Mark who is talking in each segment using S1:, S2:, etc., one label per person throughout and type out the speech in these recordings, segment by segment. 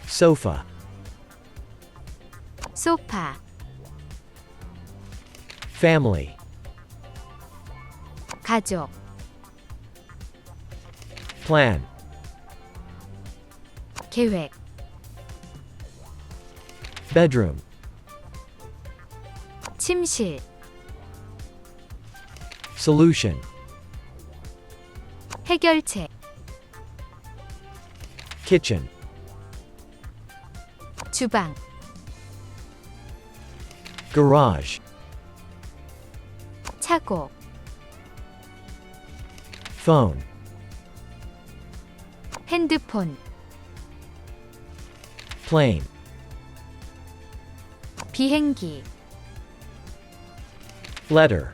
S1: sofa,
S2: 소파,
S1: family,
S2: 가족,
S1: plan,
S2: 계획,
S1: bedroom,
S2: 침실,
S1: solution,
S2: 해결책,
S1: kitchen,
S2: 주방,
S1: garage,
S2: 차고,
S1: phone,
S2: 핸드폰,
S1: plane,
S2: 비행기,
S1: letter,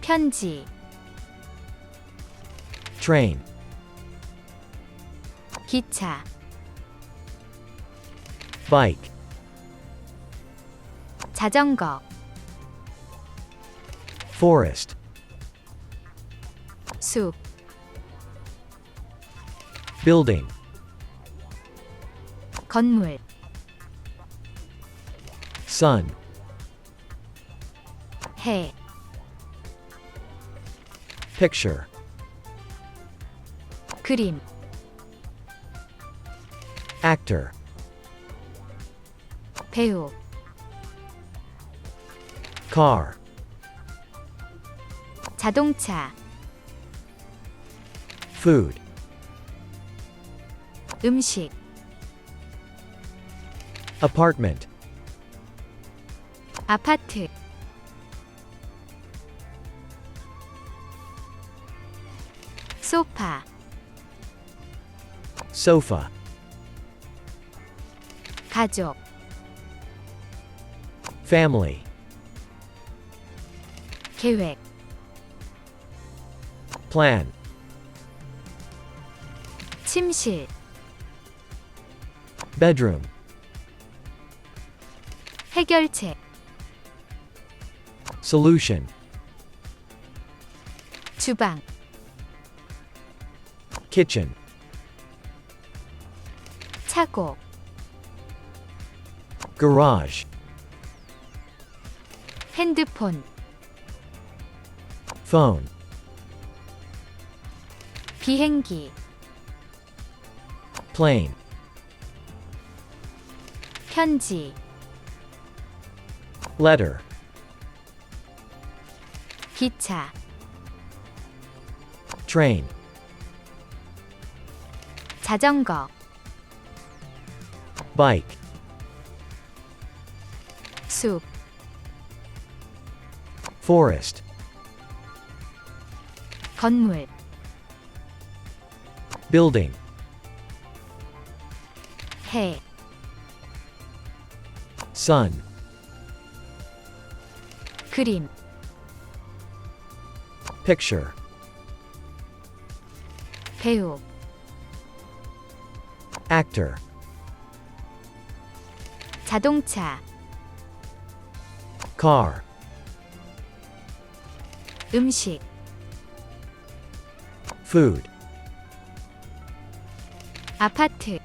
S2: 편지,
S1: train,
S2: 기차,
S1: bike,
S2: 자전거,
S1: forest,
S2: 숲,
S1: building,
S2: 건물,
S1: sun,
S2: 해,
S1: picture,
S2: 그림,
S1: actor,
S2: 배우,
S1: car,
S2: 자동차,
S1: food,
S2: 음식,
S1: apartment,
S2: 아파트, 소파,
S1: sofa,
S2: 가족,
S1: family,
S2: 계획,
S1: plan,
S2: 침실,
S1: bedroom,
S2: 해결책,
S1: solution,
S2: 주방,
S1: kitchen,
S2: 차고,
S1: garage,
S2: 핸드폰,
S1: phone,
S2: 비행기,
S1: plane,
S2: 편지,
S1: letter,
S2: 기차,
S1: train,
S2: 자전거,
S1: bike,
S2: 숲,
S1: forest,
S2: 건물,
S1: building,
S2: 해,
S1: sun,
S2: 그림,
S1: picture,
S2: 배우,
S1: actor,
S2: 자동차,
S1: car,
S2: 음식,
S1: food,
S2: 아파트,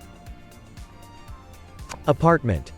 S1: apartment,